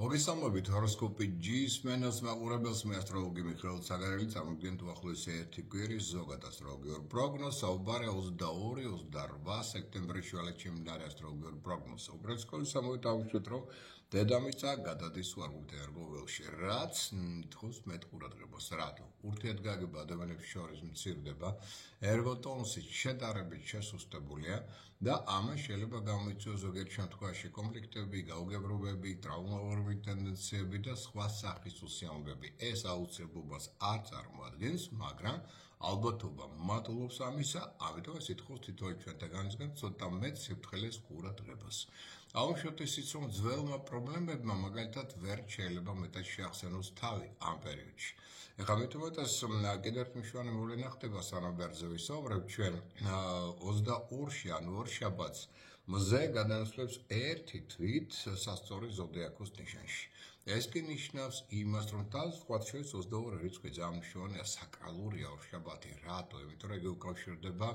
მოგესალმებით ჰოროსკოპი G-ის მენას მაყურებელს მე ასტროლოგი მიხეილ ცაგარელი წარმოგიდგენთ უახლოესი ერთი კვირის ზოგად ასტროლოგიურ პროგნოზს საუბარია 22-28 სექტემბრის შუალედში მიმდინარე ასტროლოგიურ პროგნოზს. უპირველეს ყოვლისა მოვიტავით რომ დედამიწა გადადის უარმოთეარგო ველში, რაც თხოვს მეტ ყურადღებას. რატო? ურთიერთგაგება ადამიანებს შორის მცირდება, ერგოტონუსი შედარებით შესუსტებულია და ამან შეიძლება გამოიწვიოს ზოგიერთ შემთხვევაში კონფლიქტები, გაუგებრობები, ტრაუმაურები ტენდენციები და სხვა სახის უსიამოვნებები. ეს აუცილებლობას არ წარმოადგენს, მაგრამ ალბათობა მატულობს ამისა, ამიტომ ეს ითხოვს თითოეულ ჩვენთაგანისგან ცოტა მეტ სიფრთხილეს ყურადღებას. აუშვათ ისიც, რომ ძველმა პრობლემებმა მაგალითად ვერ შეიძლება მეტად შეახსენოს თავი ამ პერიოდში. ეხლა მithumetas კიდევ ერთ მნიშვნელოვანი მოვლენა ხდება სანამ ბერძზე ვისაუბრებ, ჩვენ 22-ში ანუ ორშაბათს მზე გადაასვლებს ერთი თვით სასწორი ზოდიაქოს ნიშანში. ეს კი ნიშნავს იმას, რომ თავს სხვა შორის 22 რიცხვი ძალიან მნიშვნელოვანია, საკრალურია ორშაბათი. რატო? იმიტომ რომ იგი უკავშირდება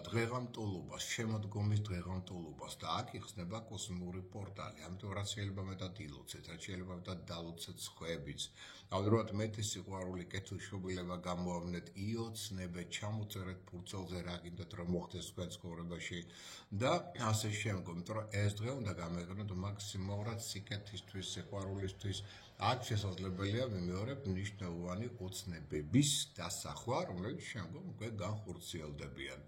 დღეღამტულობას, შემოდგომის დღეღამტულობას და აქ იხსნება კოსმიკური პორტალი. ამიტომ რაც შეიძლება მეტად ილოცეთ, რაც შეიძლება მეტად დალოცეთ სხვაებიც. ამავდროულად მეტი სიყვარული, კეთილშობილება გამოავნეთ, იოცნებეთ, ჩამოწერეთ ფურცელზე რა გინდათ რომ მოხდეს თქვენ ცხოვრებაში და ასე შემდგომ, იმიტომ რომ ეს დღე უნდა გამეღებინოთ მაქსიმალურად სიკეთისთვის, სიყვარულისთვის. აქ შესაძლებელია ვიმეორებ მნიშვნელოვანი ოცნებების დასახვა, რომელიც შემდგომ უკვე განხორციელდებიან.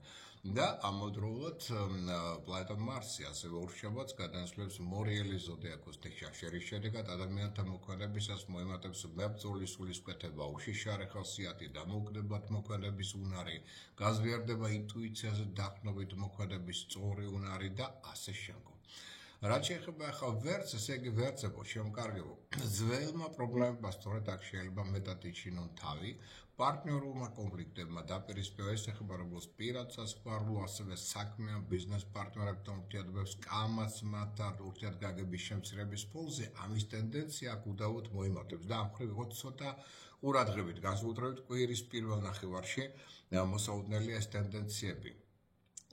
და ამავდროულად პლანეტა მარსი ასევე ორშაბათს გადაასვლებს მორიელის ზოდიაქოს ნიშანში, რის შედეგად ადამიანთა მოქმედებისას მოემატებს მებრძოლის სულისკვეთება, უშიშარი ხასიათი, დამოუკიდებად მოქმედების უნარი, გაზვიარდება ინტუიციაზე დაყრდნობით მოქმედების სწორი უნარი და ასე შემდგომ. რაც შეეხება ახლა ვერც, ესე იგი ვერცებო, შემკარგებო, ძველმა პრობლემებმა სწორედ აქ შეიძლება მეტად იჩინონ თავი, პარტნიორულმა კონფლიქტებმა დაპირისპირება, ეს ეხება როგორც პირად სასიყვარულო, ასევე საქმიან ბიზნეს პარტნიორებთან ურთიერთობებს, კამათმათან ურთიერთგაგების შემცირების ფონზე ამის ტენდენცია აქ უდავოდ მოიმატებს და ამ მხრივ იყო ცოტა ყურადღებით, განსაკუთრებით კვირის პირველ ნახევარში მოსაუდნელია ეს ტენდენციები.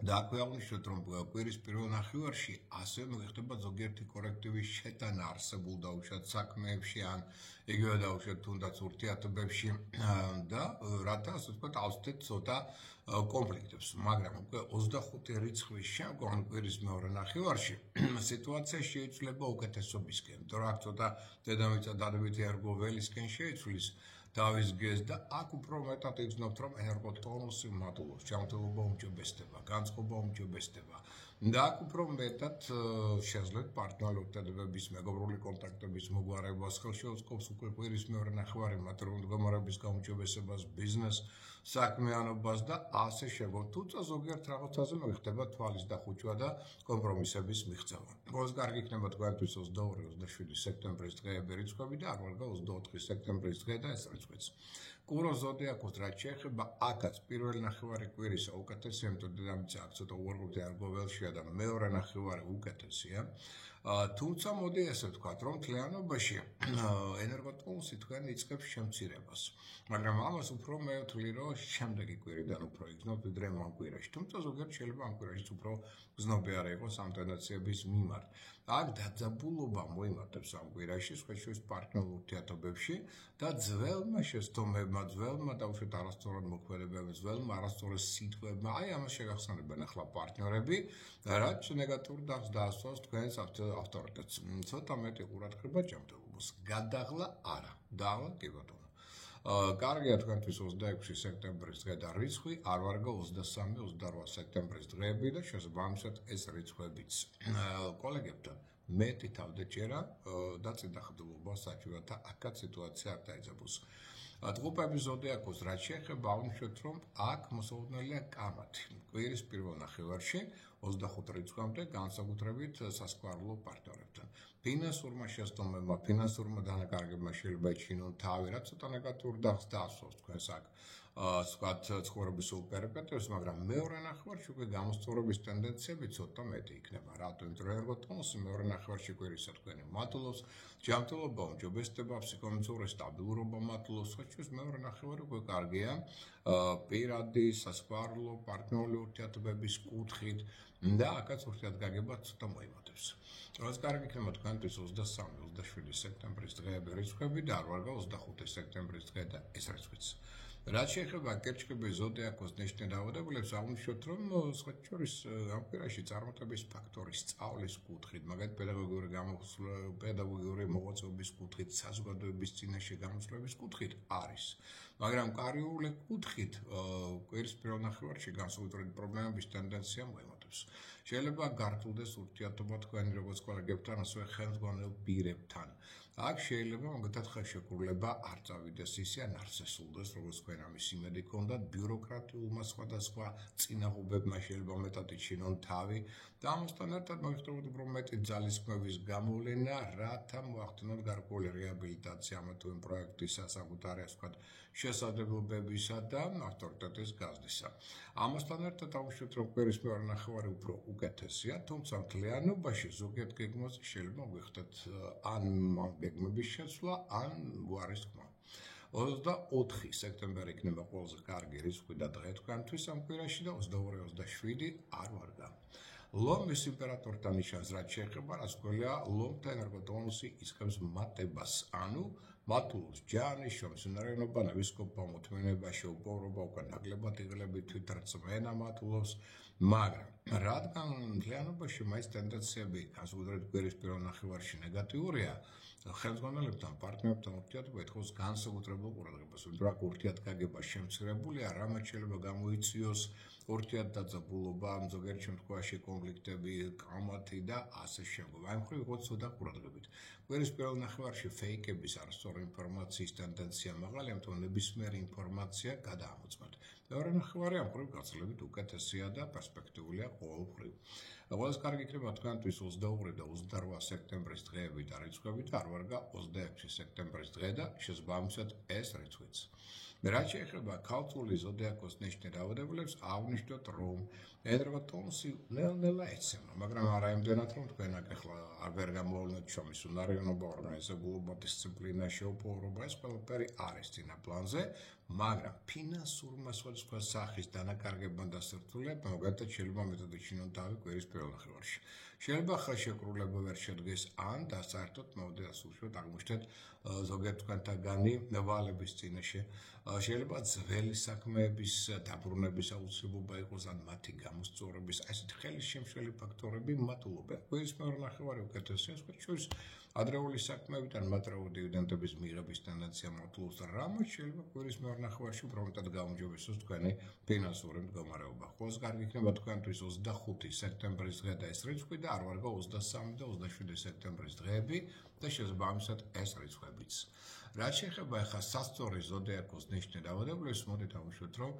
და აქვე აღნიშნოთ, რომ კვირის პირველ ნახევარში ასევე მოიხდება ზოგიერთი კორექტივის შეტანა არსებულ დაუშვათ საქმეებში ან იგივე დაუშვათ თუნდაც ურთიერთობებში და რათა ასე ვთქვათ ავსდეთ ცოტა კონფლიქტებს. მაგრამ უკვე 25 რიცხვის შემდგომ კვირის მეორე ნახევარში სიტუაცია შეიცვლება უკეთესობისკენ. იმიტომ რომ აქ ცოტა დედამიწა დადებითი ერგო ველისკენ შეიცვლის თავის გეზს და აქ უფრო მეტად იგრძნობთ, რომ ენერგოტონუსი მატულობს, ჯანმრთელობა უმჯობესდება, განწყობა უმჯობესდება. და აქ უფრო მეტად შეძლეთ პარტნიორულ ურთიერთობების, მეგობრული კონტაქტების მოგვარებას, ხელშეუწყობს უკვე კვირის მეორე ნახევარი მატერიალური მდგომარეობის გაუმჯობესებას, ბიზნეს საქმიანობას და ასე შემდგომ. თუმცა ზოგიერთ რაღაცაზე მოიხდება თვალის დახუჭვა და კომპრომისების მიღწევა. ბოლოს კარგი იქნება თქვენთვის 22-27 სექტემბრის დღეები რიცხვები და აღარგა 24 სექტემბრის დღე და ეს რიცხვიც. კუროს ზოდიაქოს რაც შეეხება, აქაც პირველი ნახევარი კვირისა უკეთესია, იმიტომ დედამიწა აქ ცოტა უარყოფითი ველშია და მეორე ნახევარი უკეთესია. თუმცა მოდი ესე ვთქვათ, რომ მთლიანობაში ენერგოტონუსი თქვენ იწყებს შემცირებას. მაგრამ ამას უფრო მე ვთვლი, რომ შემდეგი კვირიდან უფრო იგრძნობთ, ვიდრე ამ კვირაში. თუმცა ზოგიერთ შეიძლება ამ კვირაშიც უფრო გზნობიარე იყოს ამ ტენდენციების მიმართ. აქ დაძაბულობა მოიმატებს ამ კვირაში, სხვა შორის პარტნიორულ ურთიერთობებში და ძველმა შეცდომებმა, ძველმა დაუშვათ არასწორად მოქმედებებმა, ძველმა არასწორად სიტყვებმა, აი ამას შეგახსენებენ ახლა პარტნიორები, რაც ნეგატიურ დახს დაასვავს თქვენს ავტორიტეტს. ცოტა მეტი ყურადღება ჯანმრთელობას. გადაღლა არა, დაღლა კი ბატონო. კარგია თქვენთვის 26 სექტემბრის დღე და რიცხვი, არ ვარგა 23-28 სექტემბრის დღეები და შესაბამისად ეს რიცხვებიც. კოლეგებთან მეტი თავდაჭერა და წინდახედულობა საჭიროა და აქაც სიტუაცია არ დაიძაბოს. ტყუპების ზოდიაქოს რაც შეეხება, აღნიშნოთ, რომ აქ მოსაუდნელია კამათი. კვირის პირველ ნახევარში 25 რიცხვამდე განსაკუთრებით სასიყვარულო პარტნიორებთან. ფინანსურმა შეცდომებმა, ფინანსურმა დანაკარგებმა შეიძლება იჩინონ თავი, რაც ცოტა ნეგატიურ დახს დაასვავს თქვენს აქ სხვათ ცხოვრების უპერიპეტიებს, მაგრამ მეორე ნახევარში უკვე გამოსწორების ტენდენციები ცოტა მეტი იქნება. რატო? იმიტომ რომ ენერგოტონუსი მეორე ნახევარში კვირისა თქვენი მატულობს, ჯანმრთელობა უმჯობესდება, ფსიქომეცური სტაბილურობა მატულობს, სხვა შორის მეორე ნახევარი უკვე კარგია პირადი, სასიყვარულო, პარტნიორული ურთიერთობების კუთხით და აქაც ურთიერთგაგება ცოტა მოიმატებს. Როგორც კარგი იქნება თქვენთვის 23-27 სექტემბრის დღეები რიცხვები და არ ვარ 25 სექტემბრის დღე და ეს რიცხვიც. რაც შეეხება კერჩხიბის ზოდიაქოს ნიშნე დაავადებულებს, აღვნიშნოთ, რომ სხვა შორის ამ კვირაში წარმატების ფაქტორის სწავლის კუთხით, მაგალითად პედაგოგიური მოღვაწეობის კუთხით, საზოგადოების წინაშე გამოსვლების კუთხით არის. მაგრამ კარიული კუთხით კვირის პირველ ნახევარში განსაკუთრებით პრობლემების ტენდენცია მოემატებს. შეიძლება გართულდეს ურთიერთობა თქვენი როგორც კოლეგებთან, ასევე ხელმძღვანელ პირებთან. აქ შეიძლება მაგათაც ხელშეკრულება არ წავიდეს ისე ან არ შესრულდეს, როგორც თქვენ ამის იმედი გქონდათ, ბიუროკრატიულმა სხვადასხვა წინაღობებმა შეიძლება მეტად იჩინონ თავი და ამასთან ერთად მოიხსენოთ უფრო მეტი ძალისხმევის გამოვლენა, რათა მოახდინოთ გარკვეული რეაბილიტაცია ამა თუ იმ პროექტისა საკუთარი ასე ვთქვათ შესაძლებლობებისა და ავტორიტეტის გაზრდისა. ამასთან ერთად აღვნიშნოთ, რომ კვირის მეორე ნახევარი უფრო უკეთესია, თუმცა მთლიანობაში ზოგიერთ გეგმაზე შეიძლება მოიხდეთ ან გეგმების შეცვლა, ან უარის თქმა. 24 სექტემბერი იქნება ყველაზე კარგი რიცხვი და დღე თქვენთვის ამ კვირაში და 22-27 არ ვარგა. ლომის იმპერატორთან ნიშანს რაც შეეხება, რაც ქვია ლომთა ენერგოტონუსი იწყებს მატებას, ანუ მატულობს ჯანის შრომისუნარიანობა, ნავისკოპა, მოთმინება, შეუპოვრობა, უკან ნაკლებად იღლებით თვითრწმენა მატულობს, მაგრამ რადგან მთლიანობაში მაინც ტენდენციები განსაკუთრებით კვირის პირველ ნახევარში ნეგატიურია, ხელმძღვანელებთან, პარტნიორებთან ურთიერთობა ეთხოვს განსაკუთრებულ ყურადღებას. ვიდრე ურთიერთგაგება შემცირებულია, რამაც შეიძლება გამოიწვიოს ურთიერთდაძაბულობა, ზოგიერთ შემთხვევაში კონფლიქტები, კამათი და ასე შემდგომ. აი მხრივ იყო ცოტა ყურადღებით. კვირის პირველ ნახევარში ფეიკების არასწორი ინფორმაციის ტენდენცია მაღალია, თუმცა ნებისმიერი ინფორმაცია გადაამოწმოთ. მეორე ნახევარი ამ მხრივ გაცილებით უკეთესია და პერსპექტიულია ყოველ მხრივ. ყველაზე კარგი იქნება თქვენთვის 22 და 28 სექტემბრის დღეები და რიცხვები და არ ვარგა 26 სექტემბრის დღე და შესაბამისად ეს რიცხვიც. რაც შეეხება ქალწული ზოდიაქოს ნიშნე დაავადებულებს, აღვნიშნოთ, რომ ენერგოტონუსი ნელ-ნელა ეცემა, მაგრამ არა იმდენად, რომ თქვენ ახლა არ ვერ გამოვლენთ შრომისუნარიანობა, ორგანიზებულობა, დისციპლინა, შეუპოვრობა, ეს ყველაფერი არის წინა პლანზე, მაგრამ ფინანსურმა სხვადასხვა სახის დანაკარგებმა და სირთულეებმა მაგალითად შეიძლება მეტად იჩინონ თავი კვირის პირველ ნახევარში. შეიძლება ხელშეკრულება ვერ შედგეს ან და საერთოდ მოდელს უშუალოდ აღმოჩნდეთ ზოგიერთ თქვენთაგანი ვალების წინაშე. შეიძლება ძველი საქმეების დაბრუნების აუცილებლობა იყოს ან მათი გამოსწორების, ასეთი ხელის შემშლელი ფაქტორები მატულობენ. კვირის მეორე ნახევარი უკეთესია, სხვა შორის ადრეული საქმეებიდან მატრავი დივიდენდების მიღების ტენდენცია მატულობს, რამაც შეიძლება კვირის მეორე ნახევარში უფრო მეტად გაუმჯობესოს თქვენი ფინანსური მდგომარეობა. ყველაზე კარგი იქნება თქვენთვის 25 სექტემბრის დღე და ეს რიცხვი და არ ვარგა 23 და 27 სექტემბრის დღეები და შესაბამისად ეს რიცხვებიც. რაც შეეხება ახლა სასწორი ზოდიაქოს ნიშნე დაავადებულებს, მოდით აღვნიშნოთ, რომ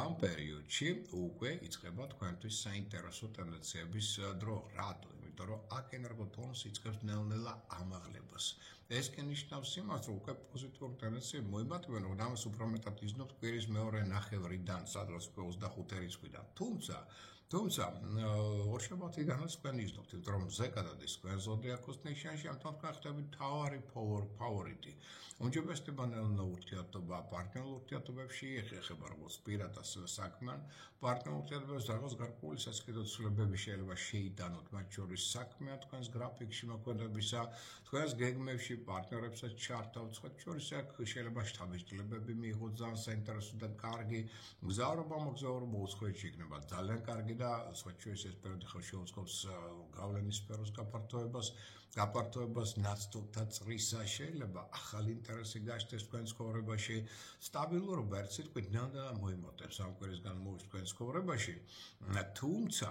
ამ პერიოდში უკვე იწყება თქვენთვის საინტერესო ტენდენციების დრო. რატო? იმიტომ რომ აქ ენერგოტონუსი იწყებს ნელ-ნელა ამაღლებას. ეს კი ნიშნავს იმას, რომ უკვე პოზიტიური ტენდენციები მოიმატებენ, რომ ამას უფრო მეტად იზნობთ კვირის მეორე ნახევრიდან, სადღაც 25 რიცხვიდან. თუმცა ორშაბათიდანაც თქვენ იზნობთ, რომ მზე გადადის თქვენ ზოდიაქოს ნიშანში, ამ თქვენ ხდებით მთავარი ფავორიტი. უმჯობესდება ნელ-ნელა ურთიერთობა პარტნიორულ ურთიერთობებში, ეხება როგორც პირად, ასევე საქმიან პარტნიორულ ურთიერთობებს, რაღაც გარკვეული სასქედო ცვლილებები შეიძლება შეიტანოთ, მათ შორის საქმიან თქვენს გრაფიკში მოქმედებისა, თქვენს გეგმებში პარტნიორებსაც ჩართავთ, სხვა შორის აქ შეიძლება შთაბეჭდილებები მიიღოთ ძალიან საინტერესო და კარგი მოგზაურობა უცხოეთში იქნება ძალიან კარგი და სხვა შორის ეს პერიოდი ხელშეუწყობს გავლენის სფეროს გაფართოებას, ნაცვლთა წრისა, შეიძლება ახალი ინტერესი გაჩნდეს თქვენ ცხოვრებაში, სტაბილურობა ერთ სიტყვით ნელ-ნელა მოიმატებს ამ კვირის განმავლობაში თქვენ ცხოვრებაში, თუმცა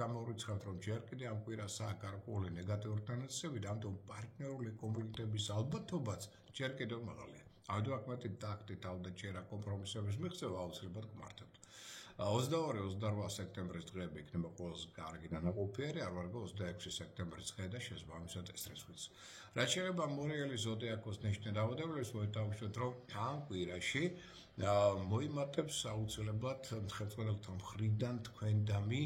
გამოვიცხავთ, რომ ჯერ კიდე ამ კვირასაა გარკვეული ნეგატიური ტენდენციები და ამიტომ პარტნიორული კონფლიქტების ალბათობაც ჯერ კიდევ მაღალია. ამიტომ აქ მეტი ტაქტი, თავდაჭერა, კომპრომისების მიღწევა აუცილებლად გმართებთ. 22-28 სექტემბრის დღეები იქნება ყველაზე კარგი და ნაყოფიერი, არ ვარგა 26 სექტემბრის დღე და შესაბამისად ეს რიცხვიც. რაც შეეხება მორიელი ზოდიაქოს ნიშნე დაავადებულებს, მოვიტავშოთ, რომ ამ კვირაში მოიმატებს აუცილებლად ხელმძღვანელთა მხრიდან თქვენდამი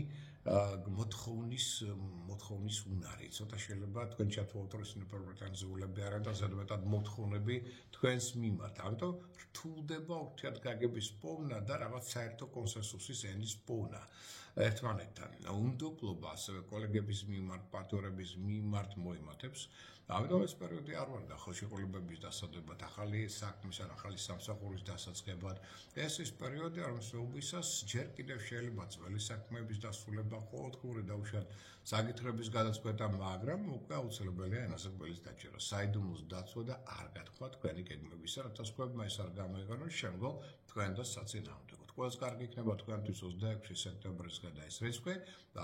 მოთხოვნის უნარი. ცოტა შეიძლება თქვენ ჩათვალოთ, რომ ისინი პრეტენზიულები არიან და ზედმეტად მოთხოვნები თქვენს მიმართ. ამიტომ რთულდება ურთიერთგაგების პოვნა და რაღაც საერთო კონსენსუსის ენის პოვნა. ერთმანეთთან. უნდობლობა ასევე კოლეგების მიმართ, პარტნიორების მიმართ მოიმატებს. ამიტომ ეს პერიოდი არ ვარ და ხელშეკრულებების დასადებად, ახალი საქმის ან ახალი სამსახურის დასაწყებად. ეს ის პერიოდი, რომელსაც ჯერ კიდევ შეიძლება ძველი საქმეების დასრულება, ყოველდღიური დაუშვათ საკითხების გადაწყვეტა, მაგრამ უკვე აუცილებელია ენაზე გველის დაჭერა, საიდუმლოს დაცვა და არ გათქვა თქვენი გეგმებისა, რათა სხვებმა ეს არ გამოიყენოს შემდგომ თქვენ და საწინააღმდეგოდ. ყველას კარგი იქნება თქვენთვის 26 სექტემბრის დღე და ეს რიცხვი,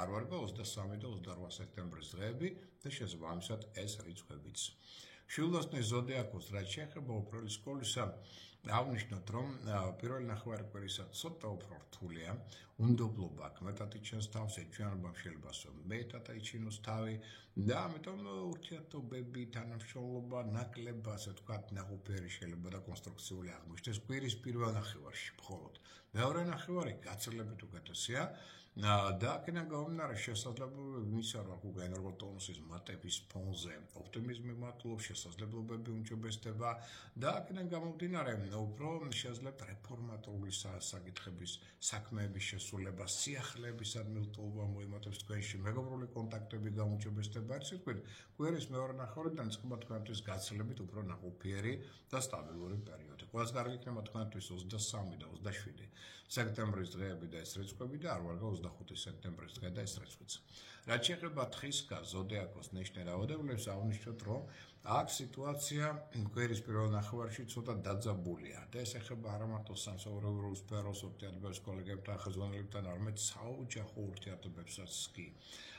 არ ვარ და 23 და 28 სექტემბრის დღეები და შესაბამისად ეს რიცხვებიც. შვილოსნის ზოდიაქოს რაც შეეხება უპირველეს სკოლისა, აღნიშნოთ, რომ პირველი ნახევარკვირისა ცოტა უფრო რთულია, უნდობლობა მეტად იჩენს თავს, ეჩვენება შეიძლება მეტად იჩინოს თავი და ამიტომ ურთიერთობები, თანამშრომლობა, ნაკლება, ასე ვთქვათ, ნაყოფიერი შეიძლება და კონსტრუქციული აღმოჩნდეს კვირის პირველ ნახევარში მხოლოდ. მეორე ნახევარი გაცილებით უკეთესია და აქედან გამომდინარე შესაძლებლობები მისცა, რომ უკვე ენერგოტონუსის მატების ფონზე ოპტიმიზმი მატლობს, შესაძლებლობები უმჯობესდება და აქედან გამომდინარე უფრო შეძლებთ რეფორმატორული საკითხების საქმეების შესრულება, სიახლეების ადმირალტობა მოიმატებს თქვენში, მეგობრული კონტაქტები გამოუმჯობესდება, ერთ სიტყვით, კვირის მეორე ნახევრიდან იწყება თქვენთვის გაცილებით უფრო ნაყოფიერი და სტაბილური პერიოდი. ყველას კარგი იქნება თქვენთვის 23 და 27 სექტემბრის დღეები და ეს რიცხვები და არ ვარ 25 სექტემბრის დღე და ეს რიცხვიც. რაც შეეხება თხისკარ ზოდიაქოს ნიშნე რაოდენობას, აღნიშნოთ, რომ აქ სიტუაცია კვირის პირველ ნახევარში ცოტა დაძაბულია და ეს ეხება არა მარტო სამსახურებრივ სფეროს ურთიერთობებს კოლეგებთან, ხელმძღვანელებთან, არამედ საოჯახო ურთიერთობებსაც კი.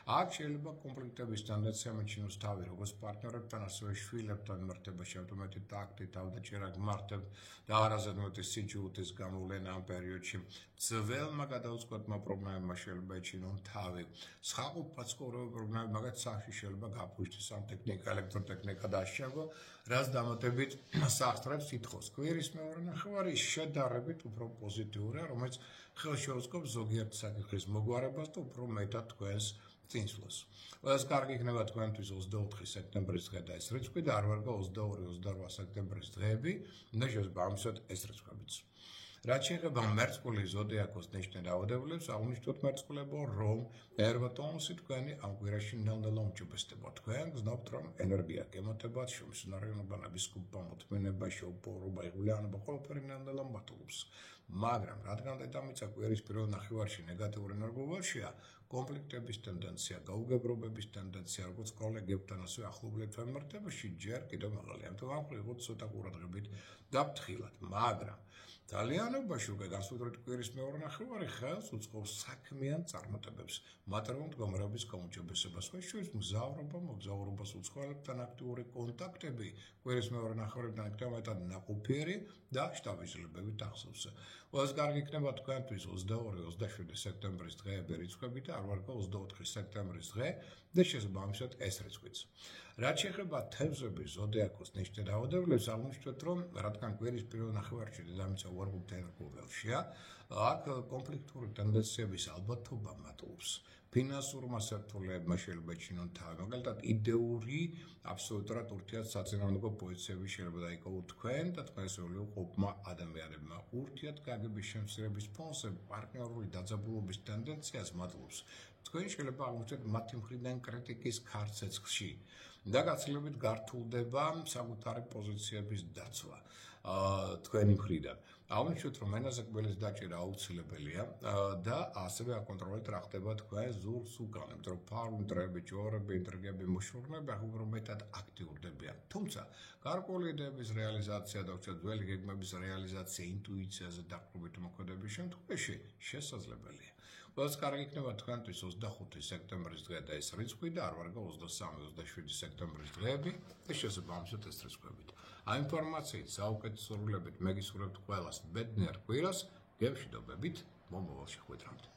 აქ შეიძლება კონფლიქტების ტენდენცია მიჩნიოს თავი როგორც პარტნიორებთან, ასევე შვილებთან მიმართება შემდგომი ტაქტი, თავდაჭერა გმართებთ და არაზედმეტი სიჯულთის გამოვლენა ამ პერიოდში. ძველმა გადაუწყვეტმა პრობლემებმა შეიძლება ეჩინონ თავი. სხაყუპ პაცხოვრებელ პრობლემები მაგათ სახში შეიძლება გაფუჭდეს ამ ტექნიკა, ელექტროტექნიკა და ამავე რაც დამატებით სახსრებს ითხოვს. კვირის მეორე ნახევარი შედარებით უფრო პოზიტიურია, რომელიც ხელშეუწყობს ზოგიერთ საკითხის მოგვარებას და უფრო მეტად თქვენს წინსვლას. ყველას კარგი იქნება თქვენთვის 24 სექტემბრის დღე და ეს რიცხვი და არ ვარ 22-28 სექტემბრის დღეები და შესაბამისად ეს რიცხვებიც. რაც შეეხება მერწყული ზოდიაქოს ნიშნე რაოდენობას, აღნიშნოთ მერწყულებო, რომ ენერგოტონუსი თქვენი ამ კვირაში ნელ-ნელა უმჯობესდება. თქვენ გზნობთ, რომ ენერგია გემატებათ, შრომისუნარიანობა, ნაბისქობა, მოთმინება, შეუპოვრობა, იღბლიანობა, ყველაფერი ნელ-ნელა მატულობს. მაგრამ რადგან დედამიწა კვირის პირველ ნახევარში ნეგატიურ ენერგოვალშია, კონფლიქტების ტენდენცია, გაუგებრობების ტენდენცია, როგორც კოლეგებთან, ასევე ახლობლებთან მიმართებაში ჯერ კიდევ მაღალია. ამიტომ ამ ხრივ ცოტა ყურადღებით დაფრთხილად, მაგრამ ძალიანობაში უკვე გასულრეთ კვირის მეორე ნახევარი ხელს უწყობს საქმიან წარმატებებს, მატერიალური მდგომარეობის გაუმჯობესებას, შეშურის მგზავრობა, მოგზაურობას უცხოელებთან აქტიური კონტაქტები, კვირის მეორე ნახევრიდან იქნება მეტად ნაყოფიერი და შტაბიჟილებებით ახსოვს. ყველას კარგი იქნება თქვენთვის 22-27 სექტემბრის დღეები რიცხვები და არ ვარ 24 სექტემბრის დღე და შესაბამისად ეს რიცხვიც. რაც შეეხება თევზების ზოდიაქოს ნიშნე რაოდენობას, აღნიშნოთ, რომ რადგან კვირის პირველ ნახევარში დედამიწა უარყოფით ენერგოველშია, აქ კონფლიქტური ტენდენციების ალბათობა მატულობს. ფინანსურმა სექტორებმა შეიძლება ეჩინონ თავი, მაგალითად იდეური აბსოლუტურად ურთიერთსაწინააღმდეგო პოზიციები შეიძლება დაიკავოთ თქვენ და თქვენსეული ყოფმა ადამიანებმა. ურთიერთგაგების შემცირების ფონზე პარტნიორული დაძაბულობის ტენდენციას მატულობს. თქვენ შეიძლება აღმოჩნდეთ მათი მხრიდან კრიტიკის ქარცეცხლში და გაცილებით გართულდება საკუთარი პოზიციების დაცვა თქვენი მხრიდან. აღნიშნოთ, რომ ენაზე გველის დაჭერა აუცილებელია და ასევე აკონტროლეთ რა ხდება თქვენ ზურგს უკან, იმიტომ რომ ფარმდრები, ჯორები, ინტრიგები, მოშურნები უფრო მეტად აქტიურდებიან. თუმცა, გარკვეული იდეების რეალიზაცია და ძველი გეგმების რეალიზაცია ინტუიციაზე დაყრდნობით მოქმედების შემთხვევაში შესაძლებელია. ყველას კარგი იქნება თქვენთვის 25 სექტემბრის დღე და ეს რიცხვი და არ ვარ 23-27 სექტემბრის დღეები და შესაბამისად ეს რიცხვებით. ამ ინფორმაციით საუკეთესო სრულებით მეგისურვებთ ყველას ბედნიერ კვირას, გემშვიდობებით მომავალ შეხვედრამდე.